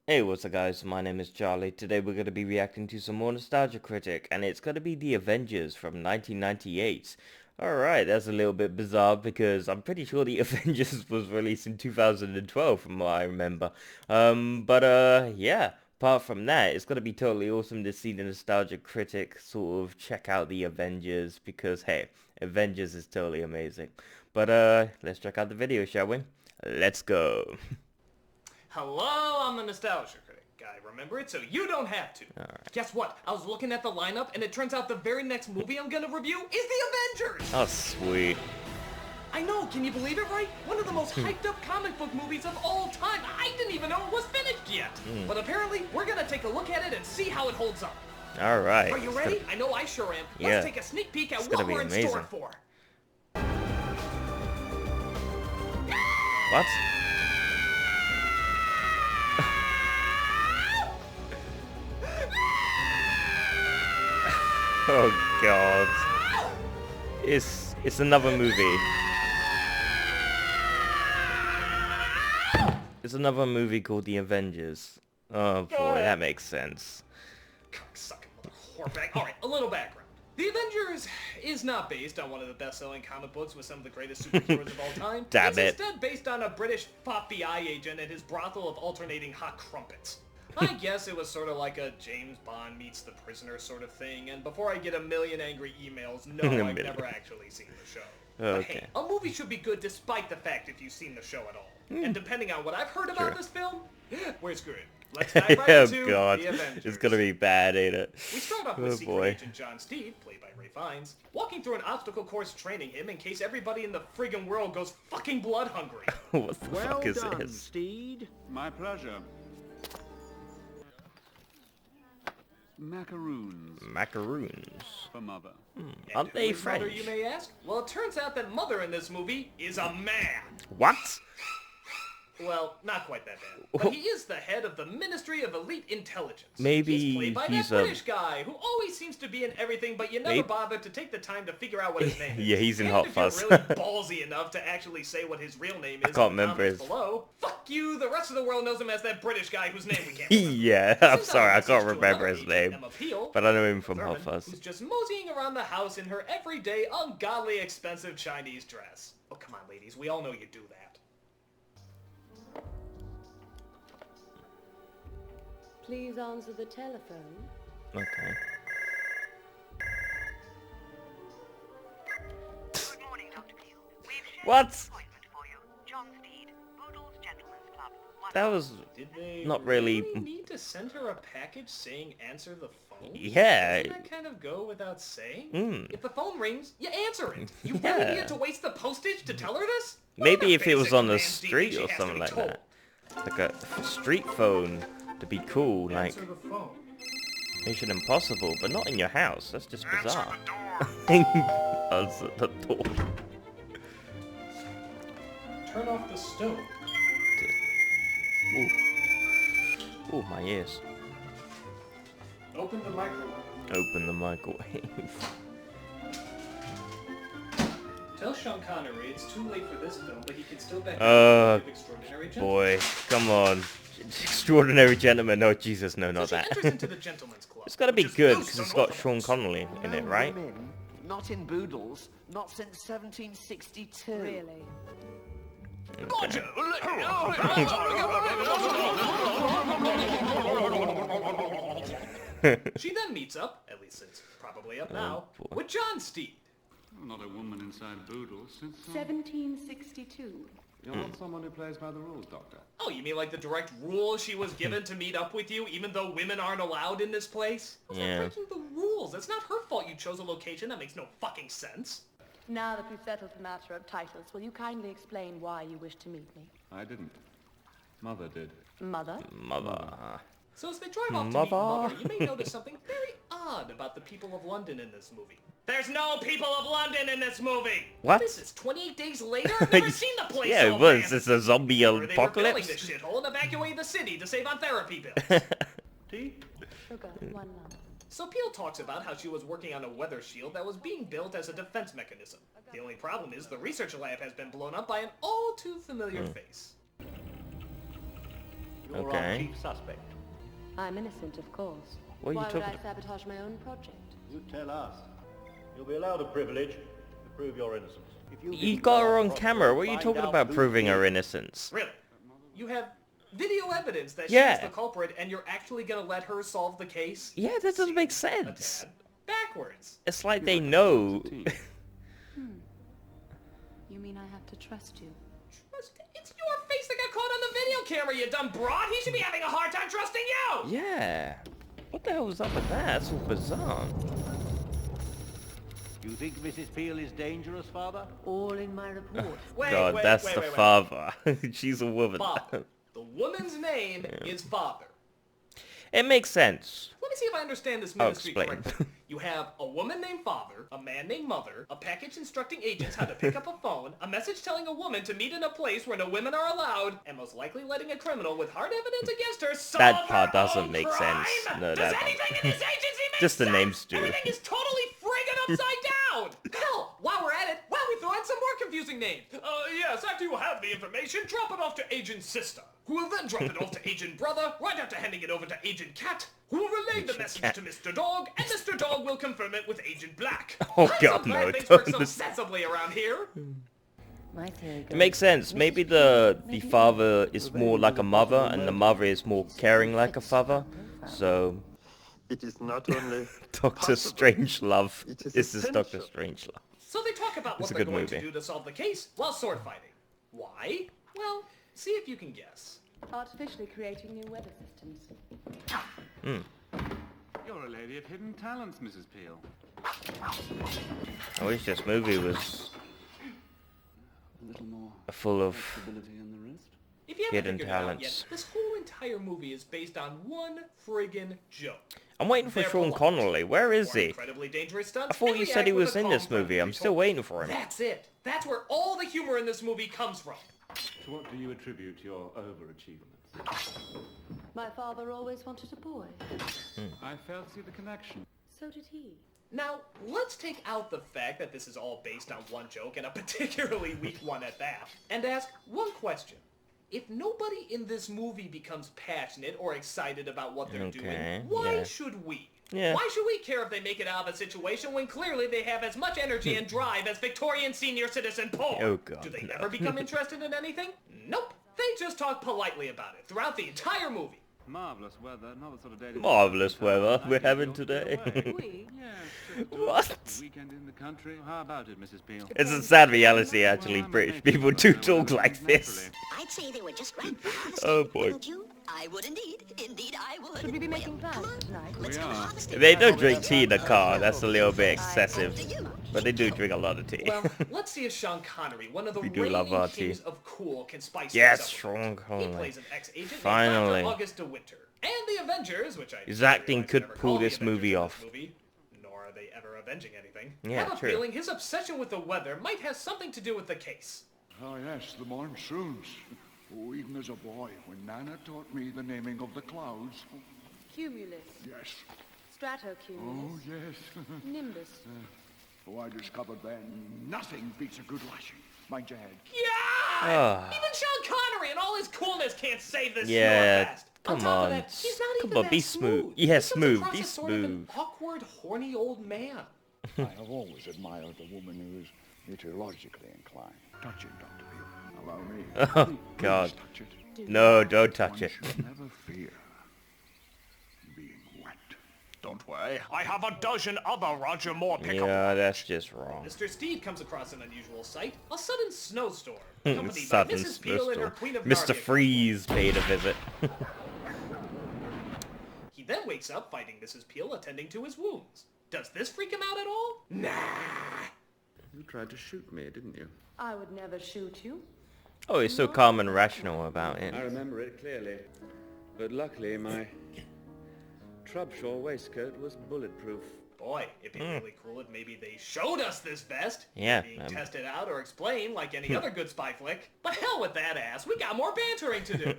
Hey, what's up guys, my name is Charlie. Today we're going to be reacting to some more Nostalgia Critic, and it's going to be the Avengers from 1998. Alright, that's a little bit bizarre because I'm pretty sure the Avengers was released in 2012 from what I remember. Yeah, apart from that, it's going to be totally awesome to see the Nostalgia Critic sort of check out the Avengers because, hey, Avengers is totally amazing. Let's check out the video, shall we? Let's go. Hello, I'm the Nostalgia Critic guy. Remember it so you don't have to. Alright. Guess what? I was looking at the lineup and it turns out the very next movie I'm gonna review is The Avengers! Oh, sweet. I know, can you believe it, right? One of the most hyped up comic book movies of all time. I didn't even know it was finished yet. But apparently, we're gonna take a look at it and see how it holds up. Alright. Are you ready? I know I sure am. Yeah. Let's take a sneak peek at what we're in store for. What? Oh god. It's another movie. It's another movie called The Avengers. Oh boy, that makes sense. Sucking mother whorebag. Alright, a little background. The Avengers is not based on one of the best-selling comic books with some of the greatest superheroes of all time. Damn it's it. instead based on a British FBI agent and his brothel of alternating hot crumpets. I guess it was sort of like a James Bond meets the prisoner sort of thing, and before I get a million angry emails, no, I've never actually seen the show. But hey, a movie should be good despite the fact if you've seen the show at all. And depending on what I've heard about this film, we're screwed. Let's dive right into The Avengers. It's gonna be bad, ain't it? We start off with Secret Agent John Steed, played by Ray Fiennes, walking through an obstacle course training him in case everybody in the friggin' world goes fucking blood hungry. What the fuck is done, this? Steed. My pleasure. Macaroons. Macaroons. For Mother. Aren't they Who's Mother, French? you may ask? Well, it turns out that Mother in this movie is a man. What? Well, not quite that bad. But he is the head of the Ministry of Elite Intelligence. Maybe he's played by he's that British guy who always seems to be in everything, but you never bother to take the time to figure out what his name is. Yeah, he's in and Hot if Fuzz. You're really ballsy enough to actually say what his real name is. I can't remember his. his. Below. Fuck you. The rest of the world knows him as that British guy whose name we can't remember. Yeah, I'm Sends out sorry, a I message can't to remember another his agent, name. Emma Peel, But I know him from Hot Thurman, Fuzz. who's just moseying around the house in her everyday, ungodly expensive Chinese dress. Oh, come on, ladies. We all know you do that. Please answer the telephone. Okay. Good morning, Dr. Peel. We've scheduled What? an appointment for you. John Steed, Boodle's Gentlemen's Club. That was Did they not really. need to send her a package saying answer the phone? Yeah. Doesn't that kind of go without saying? Mm. If the phone rings, you answer it. You Yeah. really needed to waste the postage to tell her this? Maybe What if it was basic on the commands do you street think or she has to something be like told? that. Like a street phone to be cool, like Answer the phone. Mission Impossible, but not in your house. That's just bizarre. Answer the door. Turn off the stove. Ooh. Ooh, my ears. Open the microwave. Open the microwave. Tell Sean Connery it's too late for this film, but he can still back Extraordinary Gentleman. Boy, come on. Extraordinary Gentleman. Oh, Jesus, no, not So she that. enters into the Gentleman's Club. It's gotta be which is good, loose because it's and got Sean orthodox. Connery in it, right? Women, not in Boodles, not since 1762. Really? She then meets up, at least it's probably up now, boy. with John Steed. Not a woman inside Boodles since... 1762. You're not someone who plays by the rules, Doctor. Oh, you mean like the direct rule she was given to meet up with you, even though women aren't allowed in this place? That's Yeah. not breaking the rules. It's not her fault you chose a location. That makes no fucking sense. Now that we've settled the matter of titles, will you kindly explain why you wish to meet me? I didn't. Mother did. Mother? Mother. So as they drive off to meet Mother. Mother, you may notice something very odd about the people of London in this movie. There's no people of London in this movie! What? This is 28 days later? I've never seen the place Yeah, so it was. abandoned. It's a zombie Or they were building apocalypse. this shithole and evacuating the city to save on therapy bills. Tea? Sugar, one lump. So Peel talks about how she was working on a weather shield that was being built as a defense mechanism. The only problem is the research lab has been blown up by an all too familiar face. You're Okay. our chief suspect. I'm innocent, of course. What are you Why talking would I about? sabotage my own project? You tell us. You'll be allowed a privilege to prove your innocence. If You didn't got go her on on camera. Crossroads, What are you find talking out about who proving her did. innocence? Really? You have video evidence that Yeah. she's the culprit, and you're actually gonna let her solve the case? Yeah, that doesn't make Seems a sense. tad backwards. It's like they know. You mean I have to trust you? It's your face that got caught on the video camera, you dumb broad! He should be having a hard time trusting you! Yeah. What the hell was up with that? That's all bizarre. You think Mrs. Peel is dangerous, Father? All in my report. Wait, God, wait, that's wait, the wait, wait. father. She's a woman. Father. The woman's name is Father. It makes sense. Let me see if I understand this I'll ministry explain. correctly. You have a woman named Father, a man named Mother, a package instructing agents how to pick up a phone, a message telling a woman to meet in a place where no women are allowed, and most likely letting a criminal with hard evidence against her solve That part her doesn't own make crime. sense. No, Does that anything in this agency make Just the sense? names do. Everything is totally friggin' upside down! Hell, while we're at it, why don't we throw in some more confusing names? Yes, after you have the information, drop it off to Agent Sister, who will then drop it off to Agent Brother, right after handing it over to Agent Cat, who will relay the message Cat. to Mr. Dog, and Mr. Dog will confirm it with Agent Black. Oh, I'm God, so glad no, things don't work so listen. sensibly around here. My theory goes, It makes sense. Maybe the father is more like a mother, and the mother is more caring like a father. So, It is not only Doctor possible, Strangelove. it is This is Doctor essential. Strangelove. So they talk about what It's a they're good going to movie. do to solve the case while sword fighting. Why? Well, see if you can guess. artificially creating new weather systems. You're a lady of hidden talents, Mrs. Peel. I wish this movie was A little more full of... flexibility in the wrist. If you haven't Hidden figured it out talents. yet, this whole entire movie is based on one friggin' joke. I'm waiting for They're Sean polite. Connolly. Where is Perform he? Incredibly dangerous stunts I thought and you said he react with was a in this calm, movie. I'm friendly still tone. waiting for him. That's it. That's where all the humor in this movie comes from. To what do you attribute your overachievements? My father always wanted a boy. I failed to see the connection. So did he. Now, let's take out the fact that this is all based on one joke, and a particularly weak one at that, and ask one question. If nobody in this movie becomes passionate or excited about what they're Okay, doing, why yeah. should we? Yeah. Why should we care if they make it out of a situation when clearly they have as much energy and drive as Victorian senior citizen Paul? Oh, God, Do they no. never become interested in anything? Nope. They just talk politely about it throughout the entire movie. Marvelous weather, not the sort of day to... Marvelous weather I we're think having you'll today. get away. We? Yes. What? A weekend in the country. How about it, Mrs. Peel? It's a sad reality, actually. British people do talk like this. I'd say they were just right. Oh, boy. Wouldn't you? I would indeed. Indeed, I would. Should we be making plans tonight? Let's go are. harvesting. They don't drink tea in the car. That's a little bit excessive. But they do drink a lot of tea. Well, let's see if Sean Connery, one of the We do love reigning our tea. kings of cool, can spice Yes, things up. Sean He Connery. plays an ex-agent Finally. named Dr. August de Winter. And the Avengers, which I His didn't acting realize could they never pull call the this movie Avengers in off. this movie, nor are they ever avenging anything. Yeah, have a true. feeling his obsession with the weather might have something to do with the case. Oh, yes, the monsoons. Oh, even as a boy, when Nana taught me the naming of the clouds. Cumulus. Yes. Stratocumulus. Oh, yes. Nimbus. Oh, I discovered then nothing beats a good lashing. Mind your head. Yeah! Ah. Even Sean Connery and all his coolness can't save this Yeah, Snorefest. come top of on. that, he's not Come even on, that be smooth. Yeah, He comes smooth, across be as sort of an smooth. awkward, horny old man. I have always admired a woman who is meteorologically inclined. Touch it, Dr. Peel. Allow me. Oh, Please God. touch it. No, don't touch One it. should never fear being wet. Don't worry, I have a dozen other Roger Moore pickup. Yeah, that's just wrong. Mr. Steve comes across an unusual sight, a sudden snowstorm, accompanied by Sudden Mrs. Peel and her snowstorm. Queen of Mr. Narnia. Freeze paid a visit. He then wakes up fighting Mrs. Peel attending to his wounds. Does this freak him out at all? Nah. You tried to shoot me, didn't you? I would never shoot you. Oh, he's so calm and rational about it. I remember it clearly. But luckily, my Trubshaw waistcoat was bulletproof. Boy, it'd be really cool if maybe they showed us this vest. Yeah, Being tested out or explained like any other good spy flick. But hell with that ass, we got more bantering to do.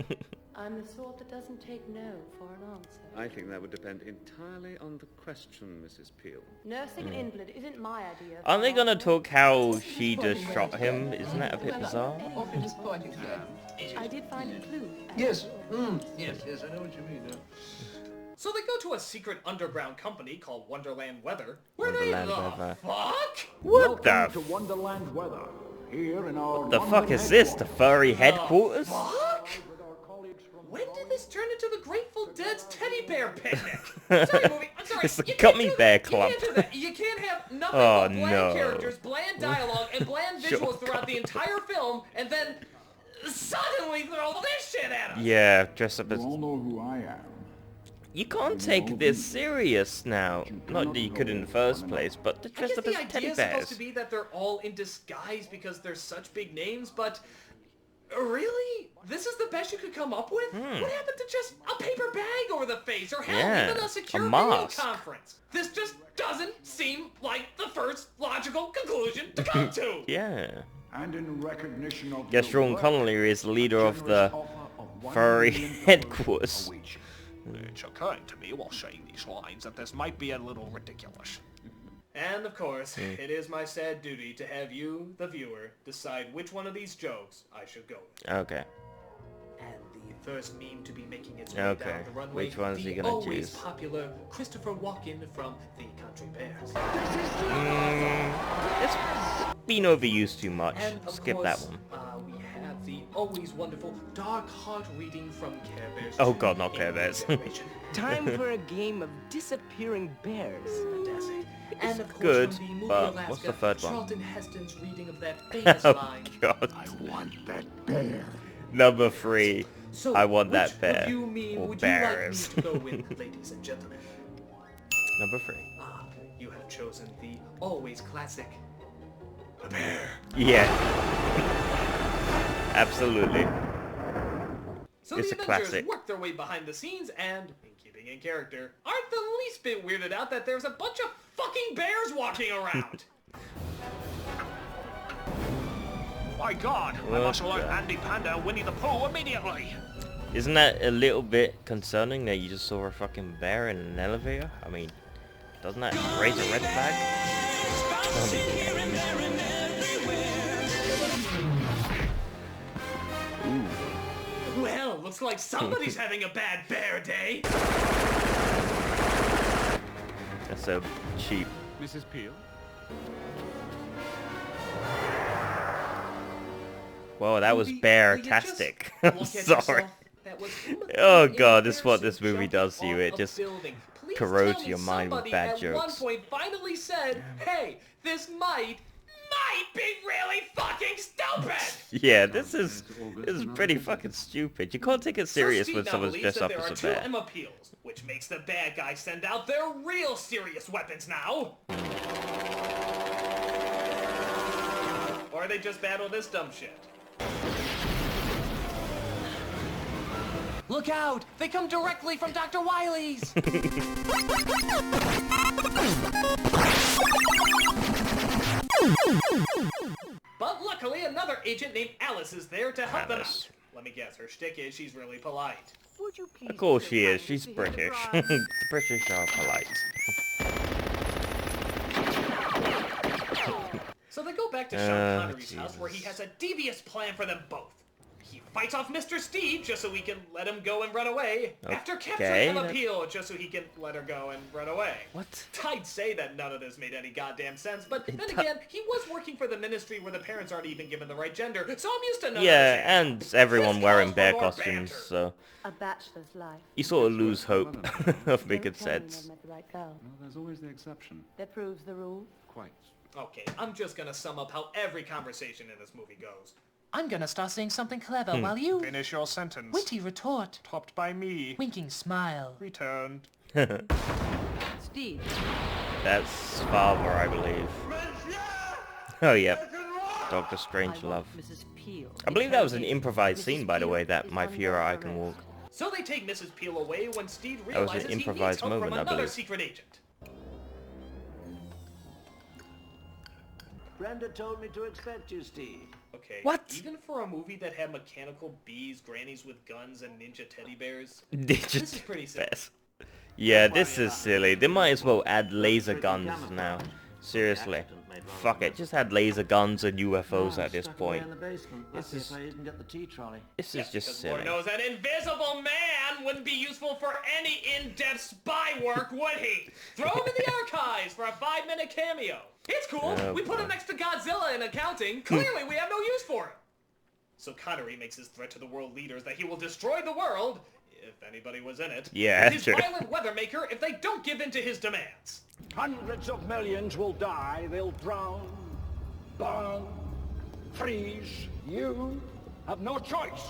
I'm the sort that doesn't take no for an answer. I think that would depend entirely on the question, Mrs. Peel. Nursing an invalid isn't my idea. Aren't they gonna talk how she just shot him? Isn't that a bit bizarre? I did find a clue. Yes. Yes, I know what you mean. So they go to a secret underground company called Wonderland Weather, where Wonderland they Weather. fuck? What Welcome the to Wonderland Weather. Here in our What the fuck is this? The furry headquarters? Fuck? When did this turn into the Grateful Dead's teddy bear picnic? Sorry, movie. I'm sorry. It's the You can't Gummy do Bear that. Club. You can't do that. You can't have nothing Oh, but bland no. characters, bland dialogue, and bland Sure, visuals throughout the entire film, and then suddenly throw this shit at us. Yeah, dress up as... You all know who I am. You can't take this serious now. Not that you could in the first place, but to I dress guess up the as idea teddy is supposed bears. to be that they're all in disguise because they're such big names, but really? This is the best you could come up with? What happened to just a paper bag over the face, or hell, Yeah, even a a secure video mask. conference? This just doesn't seem like the first logical conclusion to come to. Yeah. And in recognition of Guess your Sean work, Connolly is the leader of the generous offer of $1 furry million headquarters. awaits you. It's occurring to me while saying these lines that this might be a little ridiculous. And of course, it is my sad duty to have you, the viewer, decide which one of these jokes I should go with. Okay. And the first meme to be making its way Okay, down the runway, which one's he the gonna always choose? popular Christopher Walken from The Country Bears. It's been overused too much. And of Skip course, that one. We have the always wonderful Dark Heart reading from Care Bears. Oh 2 god, not in Care Bears. Generation. Time for a game of disappearing bears. Fantastic. And of course, good, from the movie but Alaska, what's the third one? Charlton Heston's reading of that famous Oh line. god. I want that bear. Number 3. So, I want which that bear. of you meme Or would bears. you like me to go with, ladies and gentlemen? Number 3. You have chosen the always classic. A bear. Yeah. Absolutely. So It's the a Avengers classic. work their way behind the scenes and, in keeping in character, aren't the least bit weirded out that there's a bunch of fucking bears walking around. My God, I What must alert the- Andy Panda and Winnie the Pooh immediately. Isn't that a little bit concerning that you just saw a fucking bear in an elevator? I mean, doesn't that raise a red flag? Well, looks like somebody's having a bad bear day. That's so cheap. Mrs. Peel? Whoa, that was Will you bear-tastic. just I'm look at sorry. yourself? That was Oh in god, this is what embarrassing this movie jumping does to you. off It a just building. Please corrodes tell me your mind with somebody bad at one jokes. point finally said, hey, this might be really fucking stupid! Yeah, this is pretty fucking stupid. You can't take it serious So when Steve now someone's believes dressed that up there as are a two bear. Emma Peels, which makes the bad guys send out their real serious weapons now. Or they just battle this dumb shit. Look out! They come directly from Dr. Wily's! But luckily, another agent named Alice is there to help them Alice. out. Let me guess, her shtick is she's really polite. Would you please Of course take she the is. time She's to hear the British. drive? The British are polite. So they go back to Sean Connery's house where he has a devious plan for them both. He fights off Mr. Steve just so he can let him go and run away. After capturing Okay, Emma that- Peel just so he can let her go and run away. What? I'd say that none of this made any goddamn sense, but then again, he was working for the ministry where the parents aren't even given the right gender, so I'm used to none of Yeah, this. and everyone This wearing calls for bear more costumes, banter. so A bachelor's life. you sort of lose hope of making Don't tell me sense. never met the right girl. Well, there's always the exception. That proves the rule. Quite. Okay, I'm just gonna sum up how every conversation in this movie goes. I'm gonna start saying something clever while you... Finish your sentence. Witty retort. Topped by me. Winking smile. Returned. Steve, That's Father, I believe. Oh, yep. Doctor I Strangelove. want Mrs. Peel. I believe that was an improvised Mrs. scene, by the Peel way, that is My under Fuhrer I Can arrest. Walk. So they take Mrs. Peel away when Steve That was an realizes he needs improvised help moment, from I another believe. secret agent. Brenda told me to expect you, Steve. Okay. What? Even for a movie that had mechanical bees, grannies with guns, and ninja teddy bears, Ninja this is pretty silly. bears. Yeah, this is silly. They might as well add laser guns now. Seriously. Fuck it, just add laser guns and UFOs at this point. This is just Lord silly. knows an invisible man wouldn't be useful for any in-depth spy work, would he? Throw him in the archives for a 5-minute cameo. It's cool. We put him next to Godzilla in accounting. Clearly, we have no use for him. So Connery makes his threat to the world leaders that he will destroy the world, if anybody was in it, Yeah, with his violent weather maker if they don't give in to his demands. Hundreds of millions will die. They'll drown, burn, freeze. You have no choice.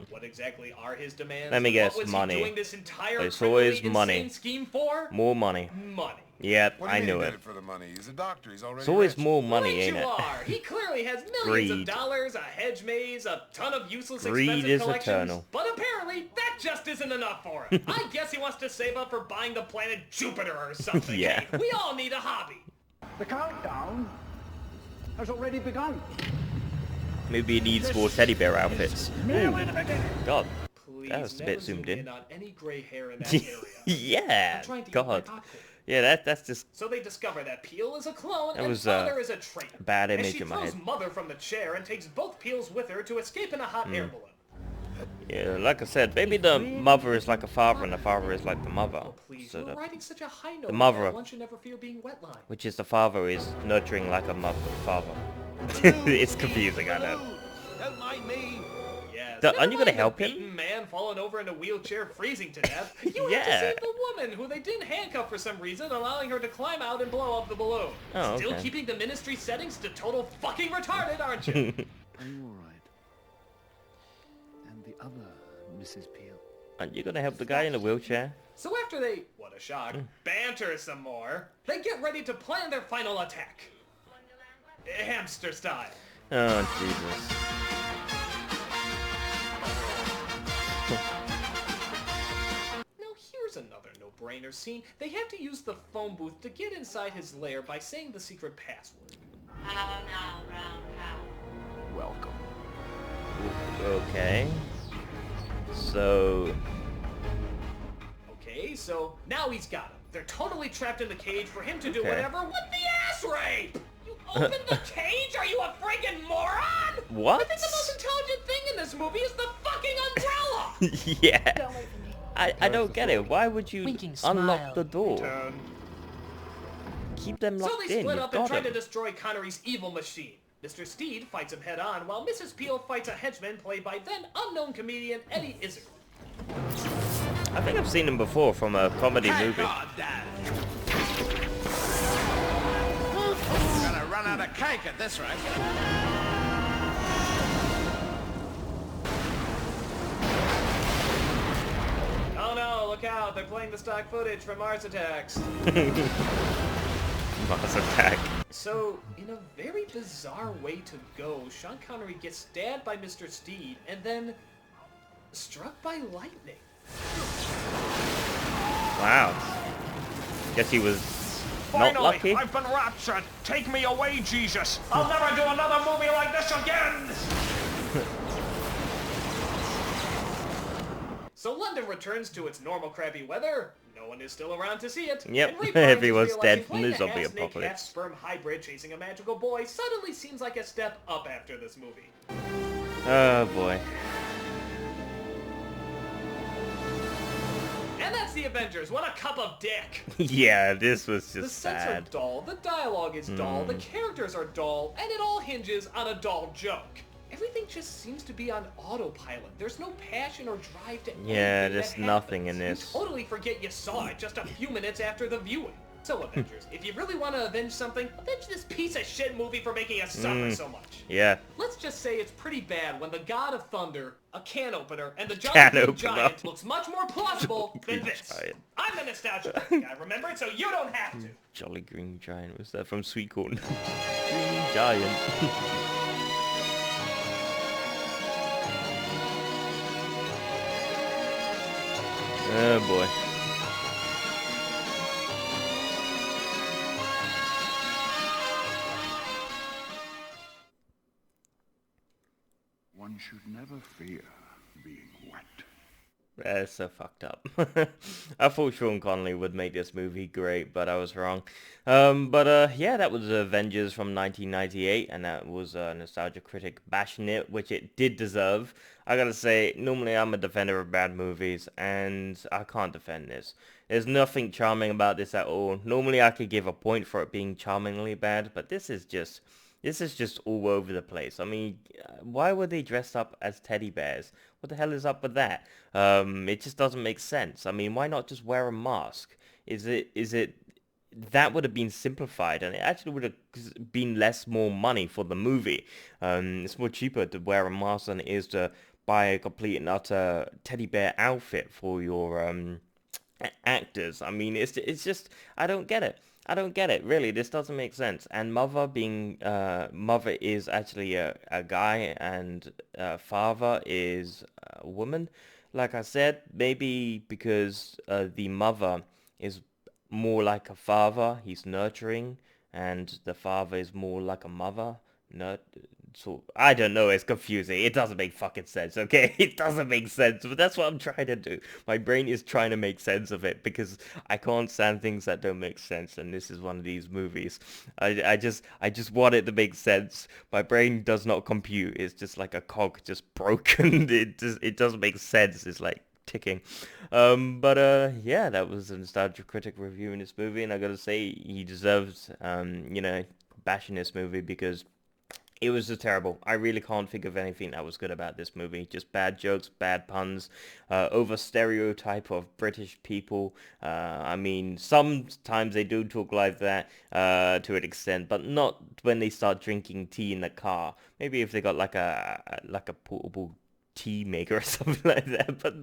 What exactly are his demands? Let me guess, what was money. He doing this entire It's always criminally money. insane scheme for? More money. Money. Yep, I knew it. For the money. He's a doctor. He's already It's always rich. more money, Right ain't you it? are. He clearly has millions Greed. of dollars, a hedge maze, a ton of useless Greed expensive is collections. eternal. But apparently, that just isn't enough for him. I guess he wants to save up for buying the planet Jupiter or something. Yeah. Hey, we all need a hobby. The countdown has already begun. Maybe he needs more teddy bear outfits. Ooh. God. Please That was a never bit zoomed zoom in. on any gray hair in that area. Yeah. I'm trying to eat God. my popcorn. Yeah, that's just So they discover that Peel is a clone That and was, Father is a traitor. bad As image she in my throws head. Mother from the chair and takes both Peels with her to escape in a hot air balloon. Yeah, like I said, maybe the mother is like a father and the father is like the mother. Oh, please, So you're the, riding such a high note. the mother, that one should never fear being wetline. which is the father, is nurturing like a father. It's confusing, I know. Don't mind me. Yes. Aren't you gonna never mind the help him? beaten man falling over in a wheelchair, freezing to death. You have to Yeah. save the woman who they didn't handcuff for some reason, allowing her to climb out and blow up the balloon. Oh, Still okay. keeping the ministry settings to total fucking retarded, aren't you? Are you all right? And the other Mrs. Peel? Aren't you gonna help the guy in the wheelchair? So after they, what a shock, banter some more, they get ready to plan their final attack. Hamster style. Oh, Jesus. Now here's another no-brainer scene. They have to use the phone booth to get inside his lair by saying the secret password. Welcome. Okay. So... Okay, so now he's got him. They're totally trapped in the cage for him to do Okay. whatever with the ass rape! You opened the cage? Are you a friggin' moron? What? I think the most intelligent thing in this movie is the fucking umbrella! Yeah. I don't get it. Why would you unlock the door? Keep them So locked they in. split You've up and got try to them. destroy Connery's evil machine. Mr. Steed fights him head on, while Mrs. Peel fights a henchman played by then unknown comedian Eddie Izzard. I think I've seen him before from a comedy movie. Gonna run out of cake at this rate. Oh no, look out, they're playing the stock footage from Mars Attacks. Mars Attack. So, in a very bizarre way to go, Sean Connery gets stabbed by Mr. Steed and then struck by lightning. Wow. Guess he was not Finally, lucky. I've been raptured. Take me away, Jesus. I'll never do another movie like this again. So London returns to its normal crappy weather. No one is still around to see it. Yep, And Ray Park everyone's is dead realizing from the playing a zombie half-snake, apocalypse. half-sperm hybrid chasing a magical boy suddenly seems like a step up after this movie. Oh boy. And that's the Avengers. What a cup of dick! Yeah, this was The just sets sad. are dull, the dialogue is dull, the characters are dull, and it all hinges on a dull joke. Everything just seems to be on autopilot. There's no passion or drive to Yeah, anything there's that nothing in happens. this. You totally forget you saw it just a few minutes after the viewing. So Avengers, if you really want to avenge something, avenge this piece of shit movie for making us suffer so much. Yeah. Let's just say it's pretty bad when the God of Thunder, a can opener, and the Can Jolly Green opener. Giant looks much more plausible than Green this. Giant. I'm the nostalgia guy, remember it? So you don't have to. Jolly Green Giant. Was that from Sweet Corn? Green Giant. Oh boy. never fear being wet. That's so fucked up. I thought Sean Connery would make this movie great, but I was wrong. Yeah, that was Avengers from 1998, and that was Nostalgia Critic bashing it, which it did deserve. I gotta say, normally I'm a defender of bad movies, and I can't defend this. There's nothing charming about this at all. Normally I could give a point for it being charmingly bad, but this is just all over the place. I mean, why were they dressed up as teddy bears? What the hell is up with that? It just doesn't make sense. I mean, why not just wear a mask? Is it that would have been simplified, and it actually would have been more money for the movie. It's more cheaper to wear a mask than it is to buy a complete and utter teddy bear outfit for your actors. I mean, it's just, I don't get it. I don't get it, really. This doesn't make sense. And Mother is actually a guy, and Father is a woman. Like I said, maybe because the mother is more like a father, he's nurturing, and the father is more like a mother. So I don't know, it's confusing. It doesn't make fucking sense, okay? It doesn't make sense, but that's what I'm trying to do. My brain is trying to make sense of it because I can't stand things that don't make sense, and this is one of these movies. I just want it to make sense. My brain does not compute. It's just like a cog just broken. It doesn't make sense. It's like ticking. Yeah, that was a Nostalgia Critic review in this movie, and I gotta say he deserves bashing this movie because it was just terrible. I really can't think of anything that was good about this movie. Just bad jokes, bad puns, over stereotype of British people. I mean, sometimes they do talk like that to an extent, but not when they start drinking tea in the car. Maybe if they got like a portable tea maker or something like that, but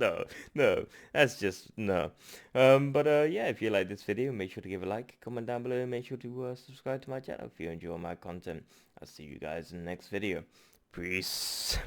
no, that's just no. Yeah, if you like this video, make sure to give a like, comment down below, and make sure to subscribe to my channel if you enjoy my content. I'll see you guys in the next video. Peace.